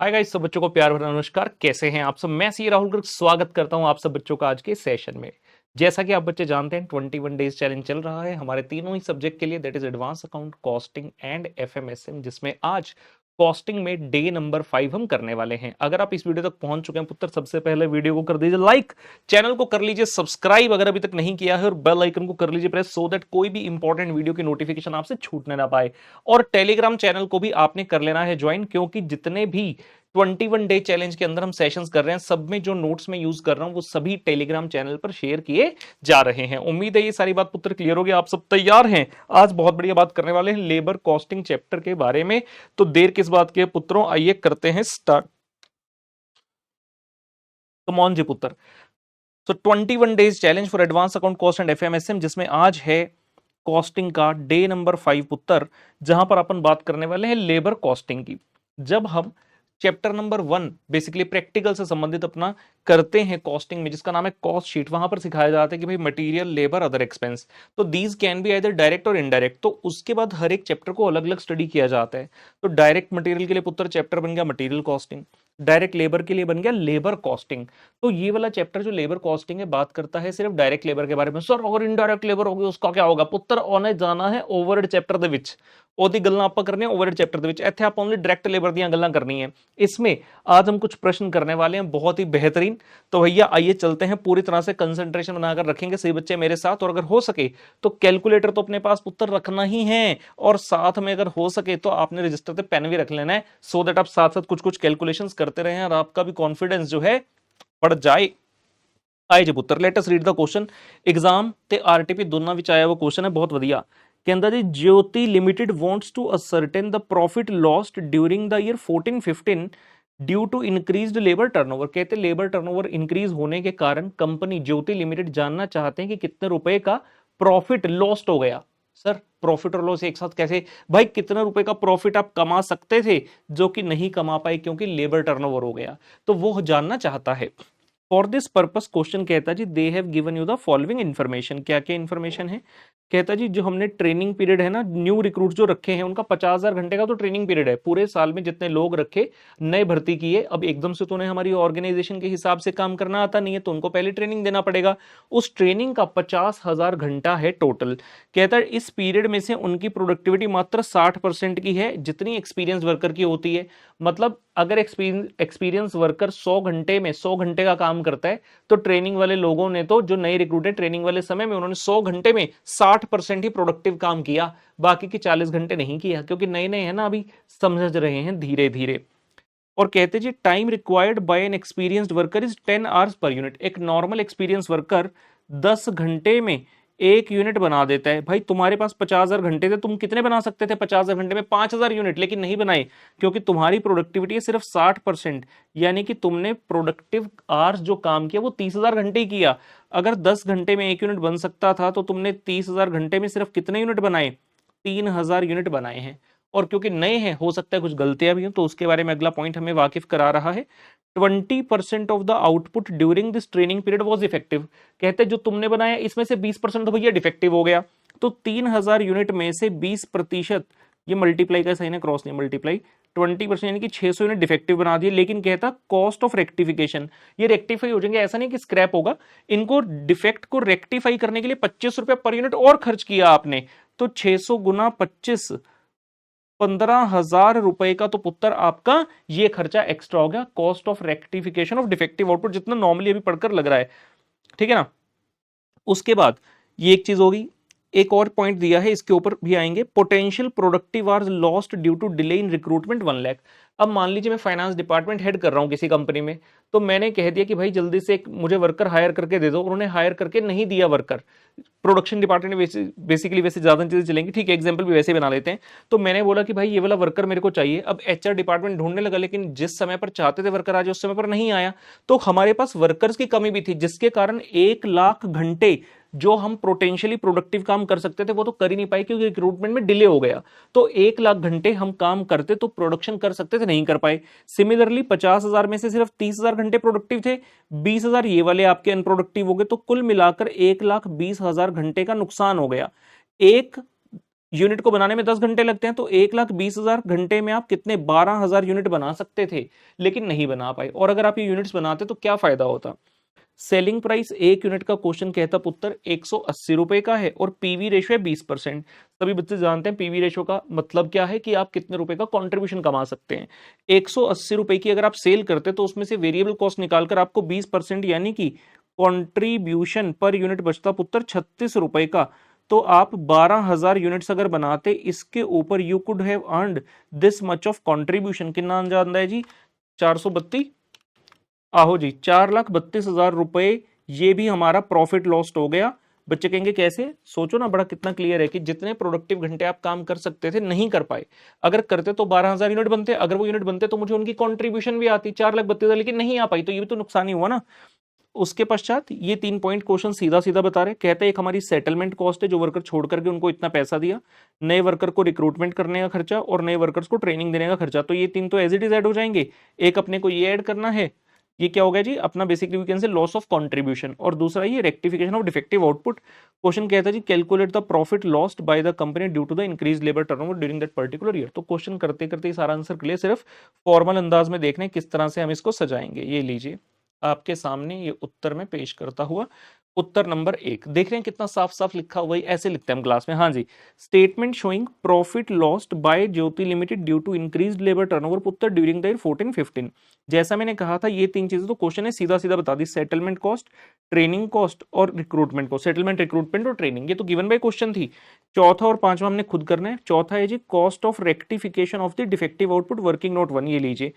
Hi guys, सब बच्चों को प्यार भरा नमस्कार। कैसे हैं आप सब? मैं सी राहुल गर्ग स्वागत करता हूं आप सब बच्चों का आज के सेशन में। जैसा कि आप बच्चे जानते हैं 21 डेज चैलेंज चल रहा है हमारे तीनों ही सब्जेक्ट के लिए, that is advance account, costing and FMSM, जिसमें आज कॉस्टिंग में डे नंबर 5 हम करने वाले हैं। अगर आप इस वीडियो तक पहुंच चुके हैं पुत्र, सबसे पहले वीडियो को कर दीजिए लाइक, चैनल को कर लीजिए सब्सक्राइब अगर अभी तक नहीं किया है, और बेल आइकन को कर लीजिए प्रेस, सो दैट कोई भी इंपॉर्टेंट वीडियो की नोटिफिकेशन आपसे छूटने ना पाए। और टेलीग्राम चैनल को भी आपने कर लेना है ज्वाइन, क्योंकि जितने भी 21 डे चैलेंज के अंदर हम सेशंस कर रहे हैं, सब में जो नोट्स में यूज कर रहा हूं वो सभी टेलीग्राम चैनल पर शेयर किए जा रहे हैं। उम्मीद है ये सारी बात पुत्र क्लियर होगी, आप सब तैयार हैं? आज बहुत बढ़िया बात करने वाले हैं लेबर कॉस्टिंग चैप्टर के बारे में। तो देर किस बात की है पुत्रों, आइए करते हैं स्टार्ट। कमॉन जी पुत्र। तो 21 days challenge for advance account cost and FMSM, जिसमें आज है कॉस्टिंग का डे नंबर 5 पुत्र, जहां पर अपन बात करने वाले हैं लेबर कॉस्टिंग की। जब हम चैप्टर नंबर 1 बेसिकली प्रैक्टिकल से संबंधित अपना करते हैं कॉस्टिंग में, जिसका नाम है कॉस्ट शीट, वहां पर सिखाया जाता है कि भाई मटेरियल, लेबर, अदर एक्सपेंस, तो these can be either direct और इनडायरेक्ट। तो उसके बाद हर एक चैप्टर को अलग अलग स्टडी किया जाता है। तो डायरेक्ट मटेरियल के लिए पुत्र चैप्टर बन गया मटेरियल कॉस्टिंग, डायरेक्ट लेबर के लिए बन गया लेबर कॉस्टिंग। तो ये वाला चैप्टर जो लेबर कॉस्टिंग है बात करता है सिर्फ डायरेक्ट लेबर के बारे में। सर अगर इनडायरेक्ट लेबर होगी उसका क्या होगा? पुत्र ओने जाना है ओवरहेड चैप्टर ਦੇ ਵਿੱਚ, ਉਹਦੀ ਗੱਲਾਂ ਆਪਾਂ करने ओवरहेड चैप्टर ਦੇ ਵਿੱਚ। ਇੱਥੇ ਆਪਾਂ ओनली डायरेक्ट लेबर ਦੀਆਂ ਗੱਲਾਂ करनी है। इसमें आज हम कुछ प्रश्न करने वाले हैं बहुत ही बेहतरीन। तो भैया आइए चलते हैं, पूरी तरह से कंसंट्रेशन बनाकर रखेंगे सही बच्चे मेरे साथ। और अगर हो सके तो कैलकुलेटर तो अपने पास पुत्र रखना ही है, और साथ में अगर हो सके तो आपने रजिस्टर पे पेन भी रख लेना है, सो दैट आप साथ साथ कुछ कुछ कैलकुलेशंस करते रहें और आपका भी कॉन्फिडेंस जो है बढ़ जाए। आए जी पुत्र, let us read the question. Exam ਤੇ ਆਰਟੀਪੀ ਦੋਨਾਂ ਵਿੱਚ ਆਇਆ ਉਹ क्वेश्चन है, बहुत ਵਧੀਆ। ਕਹਿੰਦਾ ਜੀ Jyoti limited wants to ascertain the profit lost during the year 14-15 due to increased labour turnover. कहते लेबर टर्नओवर इंक्रीज होने के कारण कंपनी ज्योति लिमिटेड जानना चाहते हैं कि कितने रुपए का प्रॉफिट लॉस्ट हो गया। सर प्रॉफिट और लॉस एक साथ कैसे? भाई कितने रुपए का प्रॉफिट आप कमा सकते थे जो कि नहीं कमा पाए क्योंकि लेबर टर्नओवर हो गया, तो वो जानना चाहता है। फॉर दिस पर्पस क्वेश्चन कहता जी they have given you the following information. क्या क्या इन्फॉर्मेशन है? कहता जी जो हमने ट्रेनिंग पीरियड है ना, न्यू रिक्रूट जो रखे हैं उनका 50,000 घंटे का तो ट्रेनिंग पीरियड है। पूरे साल में जितने लोग रखे, नए भर्ती किए, अब एकदम से तो उन्हें हमारी ऑर्गेनाइजेशन के हिसाब से काम करना आता नहीं है, तो उनको पहले ट्रेनिंग देना पड़ेगा। उस ट्रेनिंग का 50,000 घंटा है टोटल। कहता है इस पीरियड में से उनकी प्रोडक्टिविटी मात्र 60% की है, जितनी एक्सपीरियंस वर्कर की होती है। मतलब अगर एक्सपीरियंस वर्कर 100 घंटे में 100 घंटे का काम करता है, तो ट्रेनिंग वाले लोगों ने, तो जो नए रिक्रूट है, ट्रेनिंग वाले समय में उन्होंने 100 घंटे में 60% ही प्रोडक्टिव काम किया, बाकी के 40 घंटे नहीं किया, क्योंकि नए नए हैं ना, अभी समझ रहे हैं धीरे धीरे। और कहते जी time required by an experienced worker is 10 hours per unit. एक नॉर्मल एक्सपीरियंस वर्कर 10 घंटे में एक यूनिट बना देता है। भाई तुम्हारे पास 50,000 घंटे थे, तुम कितने बना सकते थे 50,000 घंटे में? 5,000 यूनिट, लेकिन नहीं बनाए क्योंकि तुम्हारी प्रोडक्टिविटी है सिर्फ 60%। यानी कि तुमने प्रोडक्टिव आवर्स जो काम किया वो 30,000 घंटे किया। अगर 10 घंटे में एक यूनिट बन सकता था तो तुमने 30,000 घंटे में सिर्फ कितने यूनिट बनाए? 3,000 यूनिट बनाए हैं। और क्योंकि नए हैं, हो सकता है कुछ गलतियां भी हो, तो उसके बारे में अगला पॉइंट हमें वाकिफ करा रहा है। 20% of the output during this training period was effective. कहते जो तुमने बनाया इसमें से 20% तो भैया डिफेक्टिव हो गया। तो 3,000 यूनिट में से 20%, ये मल्टीप्लाई का सही ना, क्रॉस नहीं, मल्टीप्लाई 20%, यानी कि 600 यूनिट डिफेक्टिव बना दिए। लेकिन कहता कॉस्ट ऑफ रेक्टिफिकेशन, ये रेक्टिफाई हो जाएंगे, ऐसा नहीं कि स्क्रैप होगा। इनको डिफेक्ट को रेक्टिफाई करने के लिए 25 रुपए पर यूनिट और खर्च किया आपने। तो 600 गुना 25, 15,000 रुपए का तो पुत्र आपका ये खर्चा एक्स्ट्रा हो गया, cost of rectification of defective output, जितना नॉर्मली अभी पढ़कर लग रहा है। ठीक है ना? उसके बाद ये एक चीज होगी, एक और पॉइंट दिया है, इसके ऊपर भी आएंगे। Potential productive hours lost due to delay in recruitment 1 lakh. अब मान लीजिए मैं फाइनेंस डिपार्टमेंट हेड कर रहा हूं किसी कंपनी में, तो मैंने कह दिया कि भाई जल्दी से एक मुझे वर्कर हायर करके दे दो, उन्होंने हायर करके नहीं दिया वर्कर। प्रोडक्शन डिपार्टमेंट में बेसिकली वैसे ज्यादा चीजें चलेंगी, ठीक है, एग्जाम्पल भी वैसे बना लेते हैं। तो मैंने बोला कि भाई ये वाला वर्कर मेरे को चाहिए। अब एचआर डिपार्टमेंट ढूंढने लगा, लेकिन जिस समय पर चाहते थे वर्कर आ जाए उस समय पर नहीं आया। तो हमारे पास वर्कर्स की कमी भी थी, जिसके कारण 1 लाख घंटे जो हम पोटेंशियली प्रोडक्टिव काम कर सकते थे वो तो कर ही नहीं पाए, क्योंकि रिक्रूटमेंट में डिले हो गया। तो 1 लाख घंटे हम काम करते तो प्रोडक्शन कर सकते थे, नहीं कर पाए। सिमिलरली 50,000 में से सिर्फ 30,000 घंटे प्रोडक्टिव थे, 20,000 ये वाले आपके अनप्रोडक्टिव हो गए, तो कुल मिलाकर 1,20,000 घंटे का नुकसान हो गया। एक यूनिट को बनाने में 10 घंटे लगते हैं, तो 1,20,000 घंटे में आप कितने 12,000 यूनिट बना सकते थे, लेकिन नहीं बना पाए। और अगर आप ये यूनिट्स बनाते तो क्या फायदा होता। सेलिंग प्राइस एक यूनिट का क्वेश्चन कहता पुत्र 180 रुपए का है और पीवी रेशियो है 20%। सभी बच्चे जानते हैं पीवी रेशियो का मतलब क्या है कि आप कितने रुपए का कंट्रीब्यूशन कमा सकते हैं। 180 रुपए की अगर आप सेल करते तो उसमें से वेरिएबल कॉस्ट निकालकर आपको 20% यानी कि कंट्रीब्यूशन पर यूनिट बचता पुत्र 36 रुपए का। तो आप 12,000 यूनिट्स अगर बनाते, इसके ऊपर you could have earned this much of contribution. कितना जानता है जी, 432, आहो जी 4,32,000 रुपए। ये भी हमारा प्रॉफिट लॉस्ट हो गया। बच्चे कहेंगे कैसे, सोचो ना, बड़ा कितना क्लियर है कि जितने प्रोडक्टिव घंटे आप काम कर सकते थे नहीं कर पाए। अगर करते तो 12,000 यूनिट बनते, अगर वो यूनिट बनते तो मुझे उनकी कंट्रीब्यूशन भी आती 4,32,000, लेकिन नहीं आ पाई, तो ये भी तो नुकसान ही हुआ ना। उसके पश्चात ये 3 पॉइंट क्वेश्चन सीधा सीधा बता रहे, कहते हैं एक हमारी सेटलमेंट कॉस्ट है, जो वर्कर छोड़ करके उनको इतना पैसा दिया, नए वर्कर को रिक्रूटमेंट करने का खर्चा और नए वर्कर्स को ट्रेनिंग देने का खर्चा। तो ये 3 तो एज इट इज ऐड हो जाएंगे। एक अपने को ये ऐड करना है, ये क्या हो गया जी अपना basically we can say loss of contribution, और दूसरा ये rectification of defective output. Question कहता है जी calculate the profit lost by the company due to the increase labour turnover during that particular year. तो क्वेश्चन करते करते ही सारा आंसर क्लियर, सिर्फ फॉर्मल अंदाज में देखने किस तरह से हम इसको सजाएंगे। ये लीजिए आपके सामने ये उत्तर में पेश करता हुआ उत्तर नंबर 1 देख रहे हैं कितना साफ साफ लिखा हुआ है, ऐसे लिखते हैं हम क्लास में। हाँ जी, statement showing profit lost by Jyoti limited due to increased labour turnover पुत्र ड्यूरिंग द ईयर 14-15। जैसा मैंने कहा था ये 3 चीजें तो क्वेश्चन ने सीधा सीधा बता दी, सेटलमेंट कॉस्ट, ट्रेनिंग कॉस्ट और रिक्रूटमेंट कॉस्ट। सेटलमेंट, रिक्रूटमेंट और ट्रेनिंग ये तो गिवन बाय क्वेश्चन थी। चौथा और पांचवा हमने खुद करना है। चौथा है जी cost of rectification of the defective output working note 1। ये लीजिए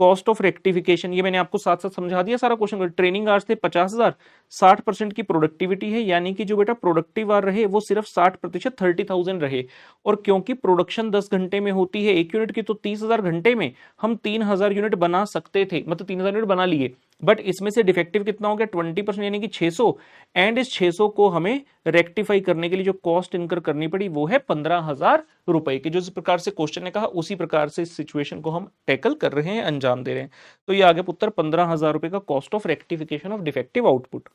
कॉस्ट ऑफ रेक्टिफिकेशन, ये मैंने आपको साथ साथ समझा दिया सारा क्वेश्चन। ट्रेनिंग आवर्स थे 50,000, 60% की प्रोडक्टिविटी है, यानी कि जो बेटा प्रोडक्टिव आवर रहे वो सिर्फ 60%, 30,000 रहे। और क्योंकि प्रोडक्शन 10 घंटे में होती है एक यूनिट की, तो 30,000 घंटे में हम 3,000 यूनिट बना सकते थे, मतलब 3,000 यूनिट बना लिए। बट इसमें से डिफेक्टिव कितना हो गया 20%, यानी कि 600। एंड इस 600 को हमें रेक्टिफाई करने के लिए जो कॉस्ट इनकर करनी पड़ी वो है 15,000 रुपए की। जिस प्रकार से क्वेश्चन ने कहा उसी प्रकार से इस सिचुएशन को हम टैकल कर रहे हैं, अंजाम दे रहे हैं। तो ये आगे पुत्र 15,000 रुपए का cost of rectification of defective output.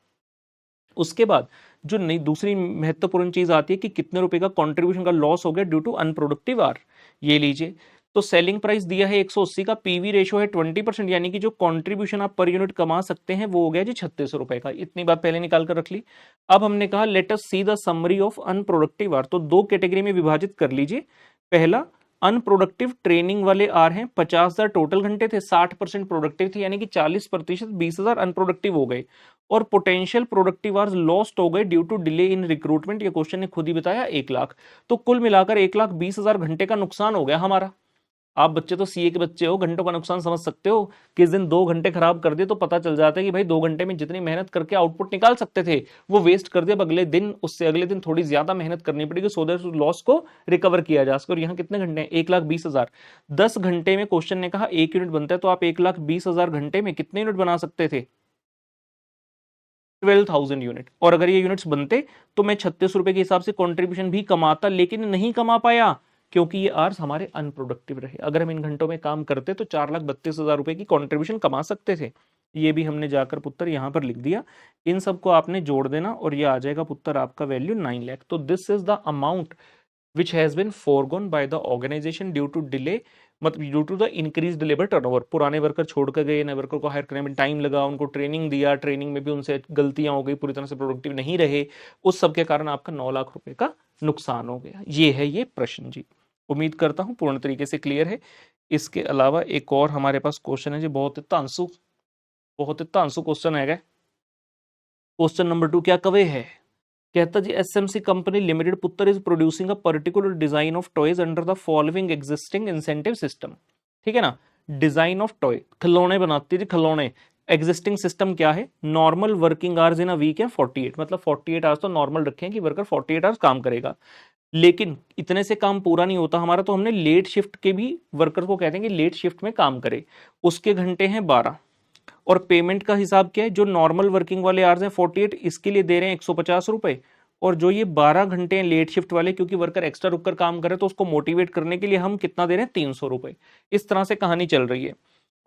उसके बाद जो नई दूसरी महत्वपूर्ण चीज आती है कि कितने रुपए का कंट्रीब्यूशन का लॉस हो गया ड्यू टू अनप्रोडक्टिव आवर। ये लीजिए, तो सेलिंग प्राइस दिया है 180 का, पीवी रेशियो है 20%, यानी कि जो कंट्रीब्यूशन आप पर यूनिट कमा सकते हैं वो हो गया जी 36 रुपए का। इतनी बात पहले निकाल कर रख ली। अब हमने कहा let us see the summary of unproductive hour, तो 2 कैटेगरी में विभाजित कर लीजिए। पहला अनप्रोडक्टिव ट्रेनिंग वाले आर हैं, 50,000 टोटल घंटे थे, 60% प्रोडक्टिव थे, यानी कि 40%, 20,000 अनप्रोडक्टिव हो गए। और पोटेंशियल प्रोडक्टिव आवर्स लॉस्ट हो गए due to delay in recruitment, ये क्वेश्चन ने खुद ही बताया 1 लाख। तो कुल मिलाकर 1,20,000 घंटे का नुकसान हो गया हमारा। आप बच्चे तो सीए के बच्चे हो, घंटों का नुकसान समझ सकते हो। किस दिन 2 घंटे खराब कर दिए तो पता चल जाता है कि भाई 2 घंटे में जितनी मेहनत करके आउटपुट निकाल सकते थे वो वेस्ट कर दिया। अब अगले दिन, उससे अगले दिन थोड़ी ज्यादा मेहनत करनी पड़ेगी सो दैट लॉस को रिकवर किया जा सके। और यहाँ कितने घंटे हैं 1,20,000। 10 घंटे में क्वेश्चन ने कहा 1 यूनिट बनता है, तो आप 1,20,000 घंटे में कितने यूनिट बना सकते थे 12,000 यूनिट। और अगर ये यूनिट्स बनते तो मैं 36 रुपए के हिसाब से कंट्रीब्यूशन भी कमाता, लेकिन नहीं कमा पाया क्योंकि ये आवर्स हमारे अनप्रोडक्टिव रहे। अगर हम इन घंटों में काम करते तो 4,32,000 रुपए की कंट्रीब्यूशन कमा सकते थे। ये भी हमने जाकर पुत्र यहां पर लिख दिया। इन सबको आपने जोड़ देना और ये आ जाएगा पुत्र आपका वैल्यू 9 लाख। तो this is the amount which has been foregone by the organisation due to delay, मतलब due to the increased labour turnover. पुराने वर्कर छोड़कर गए, नए वर्कर को हायर करने में टाइम लगा, उनको ट्रेनिंग दिया, ट्रेनिंग में भी उनसे गलतियां हो गई, पूरी तरह से प्रोडक्टिव नहीं रहे, उस सब के कारण आपका 9 लाख रुपए का नुकसान हो गया। ये है ये प्रश्न जी। उम्मीद करता हूं पूर्ण तरीके से क्लियर है। इसके अलावा एक और हमारे पास क्वेश्चन है जी, बहुत ही तांसु क्वेश्चन है। क्वेश्चन नंबर 2 क्या कवे है, कहता जी एसएमसी कंपनी लिमिटेड पुत्र is producing a particular design of toys under the following existing incentive system. ठीक है ना, डिजाइन ऑफ टॉय, खिलौने बनाती है जी, खिलौने। एग्जिस्टिंग सिस्टम क्या है, normal working hours in a week है 48, मतलब 48 आवर्स तो नॉर्मल रखे हैं कि वर्कर 48 आवर्स काम करेगा। लेकिन इतने से काम पूरा नहीं होता हमारा, तो हमने लेट शिफ्ट के भी वर्कर को कहते हैं कि लेट शिफ्ट में काम करे। उसके घंटे हैं 12। और पेमेंट का हिसाब क्या है, जो नॉर्मल वर्किंग वाले आवर्स हैं 48, इसके लिए दे रहे हैं 150 रुपए। और जो ये 12 घंटे हैं लेट शिफ्ट वाले, क्योंकि वर्कर एक्स्ट्रा रुककर काम करे तो उसको मोटिवेट करने के लिए हम कितना दे रहे हैं 300 रुपए। इस तरह से कहानी चल रही है।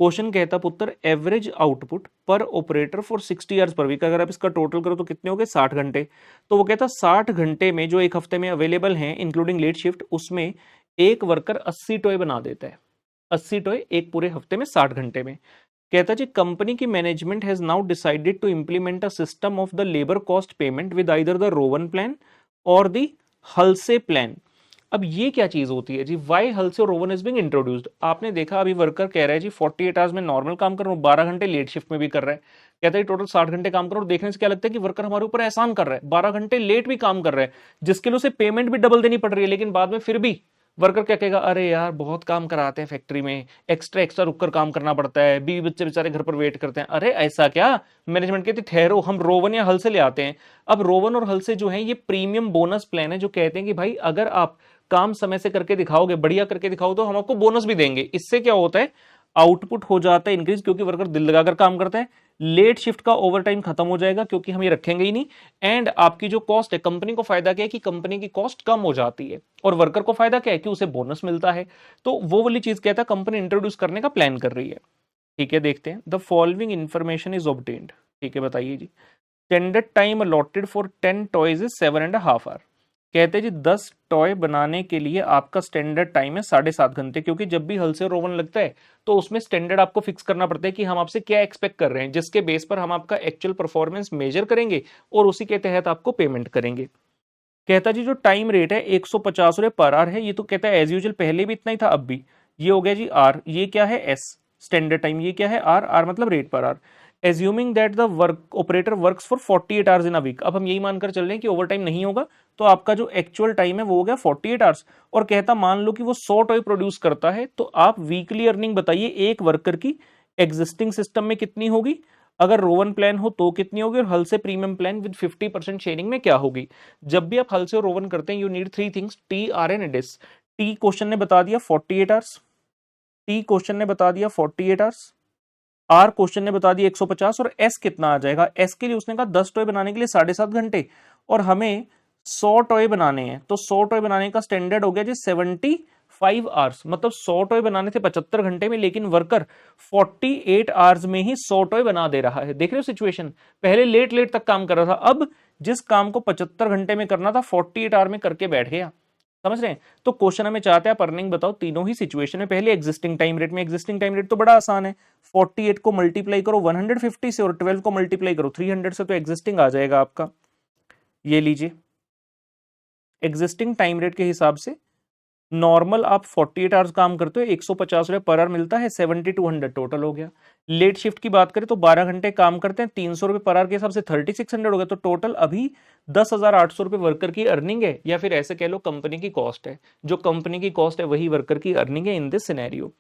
क्वेश्चन कहता पुत्र average output per operator for 60 hours per week, अगर आप इसका टोटल करो तो कितने हो गए 60 घंटे। तो वो कहता 60 घंटे में जो एक हफ्ते में अवेलेबल हैं इंक्लूडिंग लेट शिफ्ट, उसमें एक वर्कर 80 टॉय बना देता है। 80 टॉय एक पूरे हफ्ते में 60 घंटे में। कहता जी कंपनी की management has now decided to implement a system of the labour cost payment with either the Rowan plan or the Halsey plan. अब ये क्या चीज होती है जी, वाई हल्से और रोवन इज बीइंग इंट्रोड्यूस्ड। आपने देखा अभी वर्कर कह रहा है जी 48 आवर्स में नॉर्मल काम कर रहा हूँ, 12 घंटे लेट शिफ्ट में भी कर रहा है। कहता है टोटल 60 घंटे काम करो, और देखने से क्या लगता है कि वर्कर हमारे ऊपर एहसान कर रहा है, 12 घंटे लेट भी काम कर रहा है, जिसके लिए उसे पेमेंट भी डबल देनी पड़ रही है। लेकिन बाद में फिर भी वर्कर क्या कहेगा, अरे यार बहुत काम कराते हैं फैक्ट्री में, एक्स्ट्रा रुक कर काम करना पड़ता है, बीवी बच्चे बेचारे घर पर वेट करते हैं। अरे ऐसा क्या, मैनेजमेंट कहती ठहरो हम रोवन या हल से ले आते हैं। अब रोवन और हल से जो है ये प्रीमियम बोनस प्लान है, जो कहते हैं कि भाई अगर आप काम समय से करके दिखाओगे, बढ़िया करके दिखाओ, तो हम आपको बोनस भी देंगे। इससे क्या होता है, आउटपुट हो जाता है इंक्रीज, क्योंकि वर्कर दिल लगाकर काम करता है। लेट शिफ्ट का ओवर टाइम खत्म हो जाएगा क्योंकि हम ये रखेंगे ही नहीं। एंड आपकी जो कॉस्ट है, कंपनी को फायदा क्या है कि कंपनी की कॉस्ट कम हो जाती है, और वर्कर को फायदा क्या है कि उसे बोनस मिलता है। तो वो वाली चीज कहता है कंपनी इंट्रोड्यूस करने का प्लान कर रही है। ठीक है, देखते हैं। The following information is obtained. ठीक है, बताइए जी। Standard time allotted for 10 toys is 7.5 hour. कहते हैं जी 10 टॉय बनाने के लिए आपका स्टैंडर्ड टाइम है 7.5 घंटे, क्योंकि जब भी हल से रोवन लगता है तो उसमें स्टैंडर्ड आपको फिक्स करना पड़ता है कि हम आपसे क्या एक्सपेक्ट कर रहे हैं, जिसके बेस पर हम आपका एक्चुअल परफॉर्मेंस मेजर करेंगे और उसी के तहत आपको पेमेंट करेंगे। कहता जी जो टाइम रेट है 150 रुपए पर आवर है, ये तो कहता है एज यूजुअल पहले भी इतना ही था, अब भी ये हो गया जी आर। ये क्या है एस स्टैंडर्ड टाइम, ये क्या है आर, आर मतलब rate per hour. Assuming that the work operator works for 48 hours in a week. अब हम यही मानकर चल रहे हैं कि ओवर टाइम नहीं होगा, तो आपका जो एक्चुअल टाइम है वो हो गया 48 आवर्स। और कहता मान लो कि वो 100 टॉय प्रोड्यूस करता है, तो आप वीकली अर्निंग बताइए एक वर्कर की एग्जिस्टिंग सिस्टम में कितनी होगी, अगर रोवन प्लान हो तो कितनी होगी, और हल से प्रीमियम प्लान विद 50% शेयरिंग में क्या होगी। जब भी आप हल से और रोवन करते हैं you need 3 things, T R and एडिस। टी क्वेश्चन ने बता दिया 48 आवर्स, टी क्वेश्चन ने बता दिया 48 आवर्स, आर क्वेश्चन ने बता दिया 150, और एस कितना आ जाएगा। एस के लिए उसने कहा 10 टॉय बनाने के लिए 7.5 घंटे, और हमें 100 टॉय बनाने हैं, तो 100 टॉय बनाने का स्टैंडर्ड हो गया जी 75 आवर्स, मतलब 100 टॉय बनाने थे 75 घंटे में, लेकिन वर्कर 48 आवर्स में ही 100 टॉय बना दे रहा है। देख रहे हो सिचुएशन, पहले लेट लेट तक काम कर रहा था, अब जिस काम को 75 घंटे में करना था 48 आवर में करके बैठ गया। समझ रहे हैं। तो क्वेश्चन हमें चाहते हैं अर्निंग बताओ तीनों ही सिचुएशन में। पहले एग्जिस्टिंग टाइम रेट में, एग्जिस्टिंग टाइम रेट तो बड़ा आसान है, 48 को मल्टीप्लाई करो 150 से, और 12 को मल्टीप्लाई करो 300 से, तो एग्जिस्टिंग आ जाएगा आपका। ये लीजिए एग्जिस्टिंग टाइम रेट के हिसाब से नॉर्मल आप 48 आवर्स काम करते हो, 150 रुपए पर आवर मिलता है, 7200 टोटल हो गया। लेट शिफ्ट की बात करें तो 12 घंटे काम करते हैं, 300 रुपए पर आवर के हिसाब से 3600 हो गया, तो टोटल अभी 10,800 रुपए वर्कर की अर्निंग है, या फिर ऐसे कह लो कंपनी की कॉस्ट है। जो कंपनी की कॉस्ट है वही वर्कर की अर्निंग है in this scenario.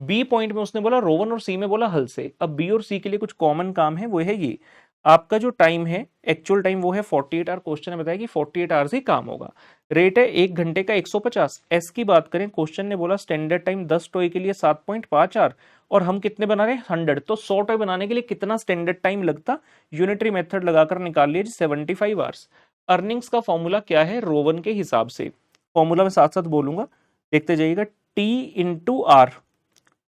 B point में उसने बोला रोवन, और सी में बोला हल से। अब बी और सी के लिए कुछ कॉमन काम है, वो है ये आपका जो टाइम है एक्चुअल टाइम वो है 48 आवर। क्वेश्चन ने बताया कि 48 आवर्स ही काम होगा। रेट है 1 घंटे का 150। एस की बात करें, क्वेश्चन ने बोला स्टैंडर्ड टाइम 10 टॉय के लिए 7.5 आवर, और हम कितने बना रहे हैं 100, तो 100 टॉय बनाने के लिए कितना स्टैंडर्ड टाइम लगता, यूनिटरी मेथड लगाकर निकाल लिया 75 आवर्स। अर्निंग्स का फॉर्मूला क्या है रोवन के हिसाब से, फॉर्मूला में साथ साथ बोलूंगा, देखते जाइएगा। T into R,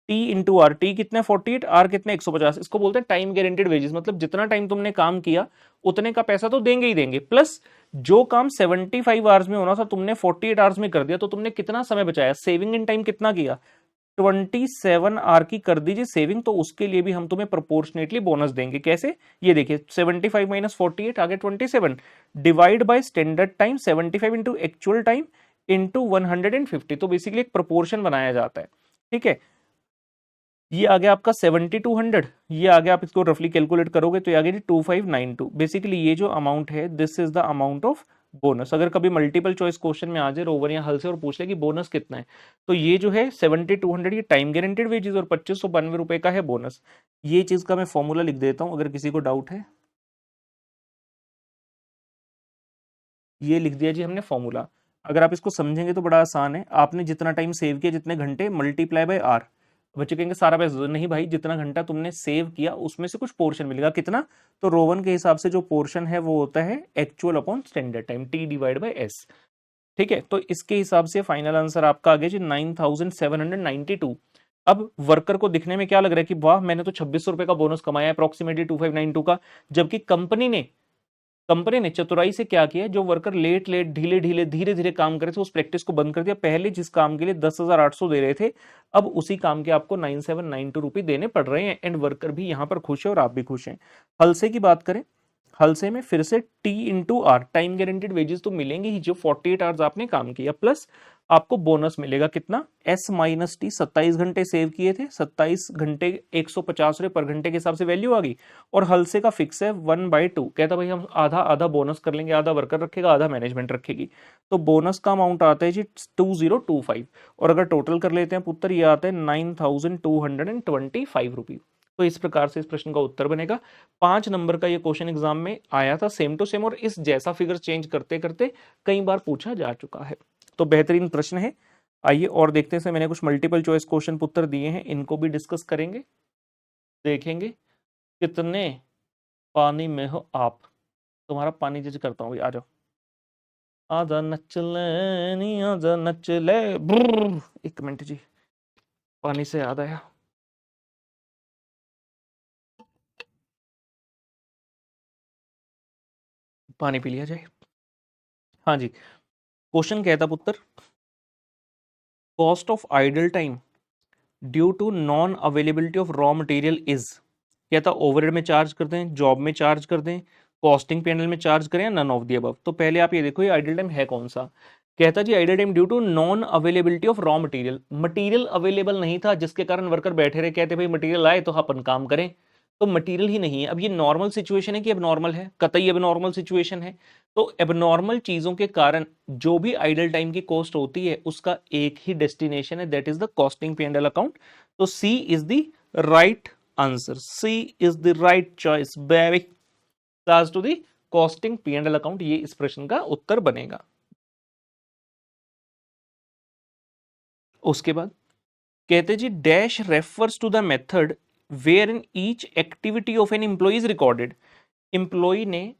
T into R, T कितने 48, आर कितने 150। इसको बोलते हैं टाइम गारंटेड वेजेस, मतलब जितना टाइम तुमने काम किया उतने का पैसा तो देंगे ही देंगे, प्लस जो काम 75 आवर्स में होना था तुमने 48 आवर्स में कर दिया, तो तुमने कितना समय बचाया, सेविंग इन टाइम कितना किया, 27 आवर की कर दीजिए सेविंग, तो उसके लिए भी हम तुम्हें प्रोपोर्शनेटली बोनस देंगे। कैसे, ये देखिए 75 माइनस 48 आगे 27, divide by standard time 75 into actual time into 150, तो बेसिकली एक प्रोपोर्शन बनाया जाता है। ठीक है, ये आ गया आपका 7200, ये आ गया, आप इसको रफली कैलकुलेट करोगे तो ये आ गया 2592। बेसिकली ये जो अमाउंट है this is the amount of bonus. अगर कभी मल्टीपल चॉइस क्वेश्चन में आ जाए रोवन या हल से और पूछ ले कि बोनस कितना है, तो ये जो है 7200 ये टाइम गारंटेड वेजेस और 2592 रुपए का है बोनस। ये चीज का मैं फॉर्मूला लिख देता हूं अगर किसी को डाउट है। ये लिख दिया जी हमने फॉर्मूला। अगर आप इसको समझेंगे तो बड़ा आसान है, आपने जितना टाइम सेव किया, जितने घंटे, मल्टीप्लाई बाय आर। बच्चे कहेंगे सारा पैसा नहीं भाई, जितना घंटा तुमने सेव किया उसमें से कुछ पोर्शन मिलेगा, कितना, तो रोवन के हिसाब से जो पोर्शन है वो होता है actual upon standard time, T divide by S. ठीक है, तो इसके हिसाब से फाइनल आंसर आपका आ गया जी 9792। अब वर्कर को दिखने में क्या लग रहा है कि वाह मैंने तो 2600 रुपए का बोनस कमाया अप्रोक्सीमेटली 2592 का, जबकि कंपनी ने चतुराई से क्या किया, जो वर्कर लेट ढीले धीरे धीरे काम करे थे उस प्रैक्टिस को बंद कर दिया। पहले जिस काम के लिए 10,800 दे रहे थे, अब उसी काम के आपको 9792 रुपए देने पड़ रहे हैं, एंड वर्कर भी यहां पर खुश है और आप भी खुश हैं। हलसे की बात करें, हलसे में फिर से T into R, time guaranteed wages तो मिलेंगे ही, जो 48 आवर्स आपने काम किया, प्लस आपको बोनस मिलेगा कितना, S माइनस टी, 27 घंटे सेव किए थे, 27 घंटे 150 रुपए पर घंटे के हिसाब से वैल्यू आ गई। और हलसे का फिक्स है 1/2, कहता भाई हम आधा आधा बोनस कर लेंगे, आधा वर्कर रखेगा आधा मैनेजमेंट रखेगी। तो बोनस का अमाउंट आता है जी 2025, और अगर टोटल कर लेते हैं पुत्र, ये आता है 9225 रुपीज। तो इस प्रकार से इस प्रश्न का उत्तर बनेगा। 5 नंबर का ये क्वेश्चन एग्जाम में आया था सेम टू सेम, और इस जैसा फिगर चेंज करते करते कई बार पूछा जा चुका है। तो बेहतरीन प्रश्न है। आइए और देखते हैं, मैंने कुछ मल्टीपल चॉइस क्वेश्चन उत्तर दिए हैं, इनको भी डिस्कस करेंगे, देखेंगे कितने पानी में हो आप। तुम्हारा पानी जज करता हूँ, आ जाओ। आजा नचले नी आजा नचले, एक मिनट जी, पानी से याद आया, पानी पी लिया जाए। हाँ जी, क्वेश्चन कहता पुत्र, cost of idle time due to non availability of raw material is, कहता ओवरहेड में चार्ज कर दें, जॉब में चार्ज कर दें, कॉस्टिंग पैनल में चार्ज करें, या नन ऑफ दी अबव। तो पहले आप ये देखो ये आइडल टाइम है कौन सा। कहता जी idle time due to non availability of raw material, material available नहीं था जिसके कारण वर्कर बैठे रहे, कहते भाई मटेरियल आए तो अपन काम करें, तो मटेरियल ही नहीं है। अब ये नॉर्मल सिचुएशन है कि एबनॉर्मल है, कतई एबनॉर्मल सिचुएशन है। तो एबनॉर्मल चीजों के कारण जो भी आइडल टाइम की कॉस्ट होती है उसका एक ही डेस्टिनेशन है, that is the costing P and L account. तो C is the right answer, C is the right choice baby, to the costing P and L account, ये इस प्रश्न का उत्तर बनेगा। उसके बाद कहते जी dash refers to the method wherein each activity of an employee is recorded, employee ने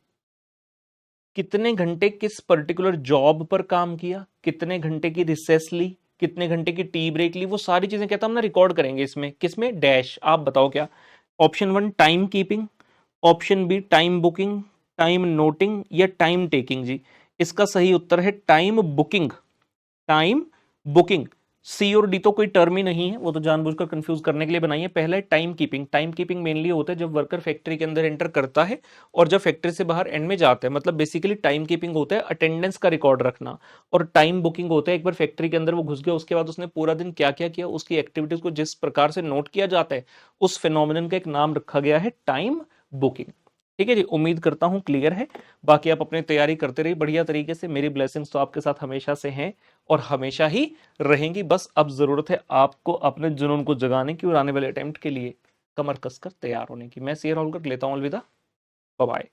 कितने घंटे किस पर्टिकुलर जॉब पर काम किया, कितने घंटे की रिसेस ली, कितने घंटे की टी ब्रेक ली, वो सारी चीजें कहता हम ना रिकॉर्ड करेंगे इसमें, किसमें, डैश। आप बताओ क्या, option 1 time keeping, option B time booking, time noting, या टाइम टेकिंग। जी इसका सही उत्तर है time booking, time booking. C और डी तो कोई टर्म ही नहीं है, वो तो जानबूझकर कंफ्यूज करने के लिए बनाई है। पहला है time keeping, time keeping mainly होता है जब वर्कर फैक्ट्री के अंदर एंटर करता है और जब फैक्ट्री से बाहर एंड में जाता है, मतलब बेसिकली टाइम कीपिंग होता है अटेंडेंस का रिकॉर्ड रखना। और टाइम बुकिंग होता है एक बार फैक्ट्री के अंदर वो घुस गया उसके बाद उसने पूरा दिन क्या क्या किया, उसकी एक्टिविटीज को जिस प्रकार से नोट किया जाता है, उस फिनोमिनन का एक नाम रखा गया है टाइम बुकिंग। ठीक है जी, उम्मीद करता हूं क्लियर है। बाकी आप अपनी तैयारी करते रहिए बढ़िया तरीके से, मेरी ब्लेसिंग्स तो आपके साथ हमेशा से हैं और हमेशा ही रहेंगी। बस अब जरूरत है आपको अपने जुनून को जगाने की और आने वाले अटेम्प्ट के लिए कमर कसकर तैयार होने की। मैं सीआर होलकर लेता हूं अलविदा, बाय बाय।